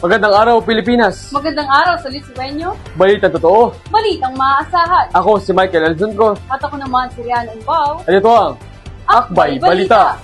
Magandang araw, Pilipinas! Magandang araw sa Lisueño. Balitang totoo. Balitang maaasahan. Ako si Michael Alzunco. At ako naman si Rian Umbao. At ito ang Akbay Balita.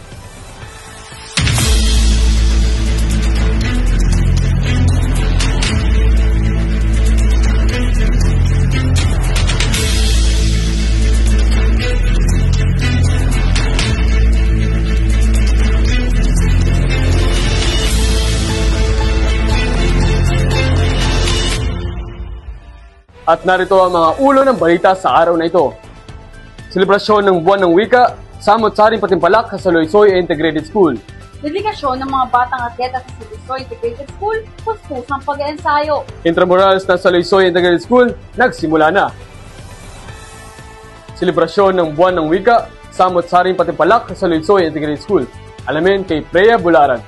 At narito ang mga ulo ng balita sa araw na ito. Selebrasyon ng Buwan ng Wika, samot-saring patimpalak sa Loisoy Integrated School. Dedikasyon ng mga batang atleta sa Loisoy Integrated School, puspusang pag-eensayo. Intramurals na sa Loisoy Integrated School, nagsimula na. Selebrasyon ng Buwan ng Wika, samot-saring patimpalak sa Loisoy Integrated School. Alamin kay Freya Bularan.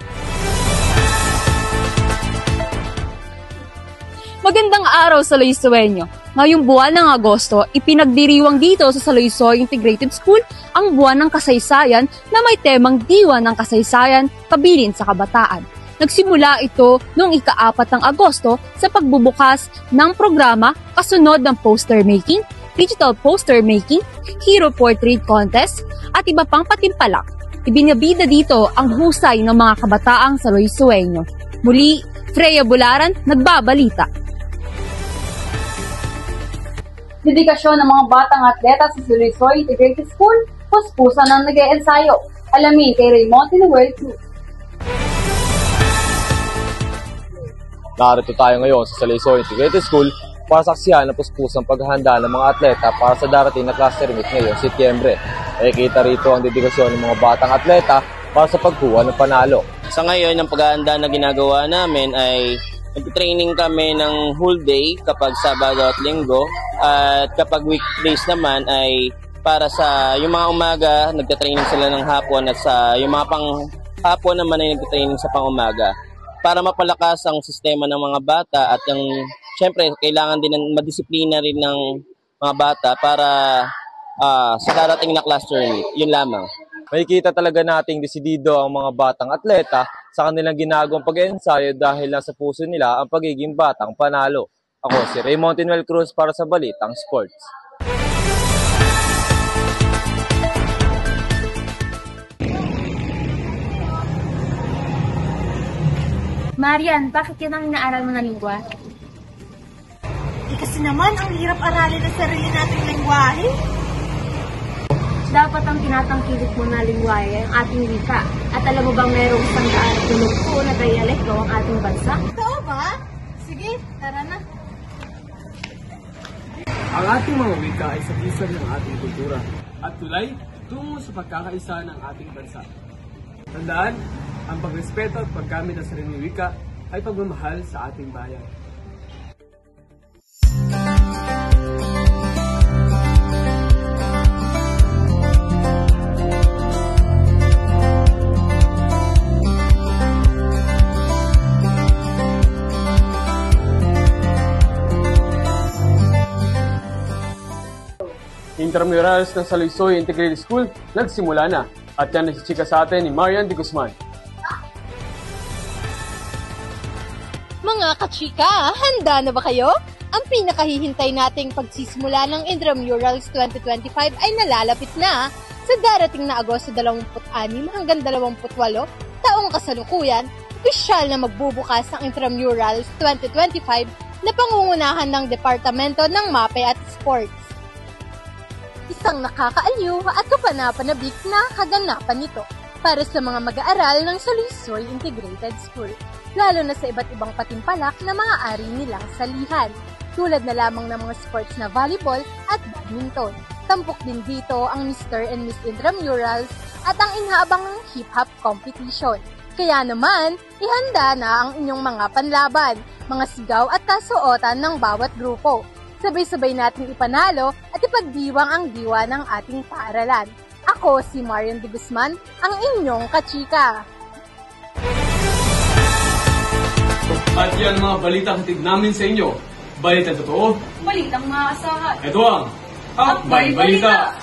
Magandang araw sa Lisueño. Ngayong buwan ng Agosto, ipinagdiriwang dito sa Loisoy Integrated School ang buwan ng kasaysayan na may temang Diwa ng Kasaysayan, Pabilin sa Kabataan. Nagsimula ito noong ika-4 ng Agosto sa pagbubukas ng programa kasunod ng poster making, digital poster making, hero portrait contest, at iba pang patimpalak. Ibinabida dito ang husay ng mga kabataang sa Lisueño. Muli, Freya Bularan, nagbabalita. Dedikasyon ng mga batang atleta sa Loisoy Integrated School, puspusan ng nag-eensayo. Alamin kay Raymond Tinuel Cruz. Narito tayo ngayon sa Loisoy Integrated School para saksihan ang puspusang paghahanda ng mga atleta para sa darating na cluster meet ngayong Setyembre. Nakikita rito ang dedikasyon ng mga batang atleta para sa pagkuha ng panalo. Sa ngayon, ang paghahanda na ginagawa namin ay nag-training kami ng whole day kapag Sabado at Linggo, at kapag weekdays naman ay para sa yung mga umaga, nagka-training sila ng hapon, at sa yung mga pang-hapon naman ay nagka-training sa pang-umaga. Para mapalakas ang sistema ng mga bata at yung, syempre, kailangan din ng madisiplina rin ng mga bata para sa darating na cluster meet. Yun lamang. Makikita talaga nating desidido ang mga batang atleta sa kanilang ginagawang pag-eensayo dahil nasa puso nila ang pagiging batang panalo. Ako si Raymond Tinuel Cruz para sa Balitang Sports. Marian, bakit yan ang inaaral mo na lingwa? Kasi naman, ang hirap aralin ang sarili nating lingwahe. Dapat ang tinatangkilik mo na lingwahe ang ating wika. At alam mo bang mayroong 100 na dialekto ang ating bansa? Totoo ba? Sige, tara na. Ang ating mga wika ay sakisan ng ating kultura at tulay tungo sa pagkakaisa ng ating bansa. Tandaan, ang pagrespeto at paggamit ng sariling wika ay pagmamahal sa ating bayan. Intramurals ng Loisoy Integrated School nagsimula na at yan nagsichika sa atin ni Marian de Guzman. Mga kachika, handa na ba kayo? Ang pinakahihintay nating pagsisimula ng Intramurals 2025 ay nalalapit na sa darating na Agosto 26 hanggang 28 taong kasalukuyan. Opisyal na magbubukas ang Intramurals 2025 na pangungunahan ng Departamento ng MAPE at Sports. Isang nakakaaliw at kapanapanabik na kaganapan nito para sa mga mag-aaral ng Loisoy Integrated School, lalo na sa iba't ibang patimpalak na maaari nilang salihan, tulad na lamang ng mga sports na volleyball at badminton. Tampok din dito ang Mr. and Miss Intramurals at ang inaabang hip-hop competition. Kaya naman, ihanda na ang inyong mga panlaban, mga sigaw at kasuotan ng bawat grupo. Sabay-sabay natin ipanalo at ipagdiwang ang diwa ng ating paaralan. Ako si Marian de Guzman, ang inyong kachika. At yan mga balitang hatid namin sa inyo. Balitang totoo. Balitang maaasahan. Ito ang Akbay Balita.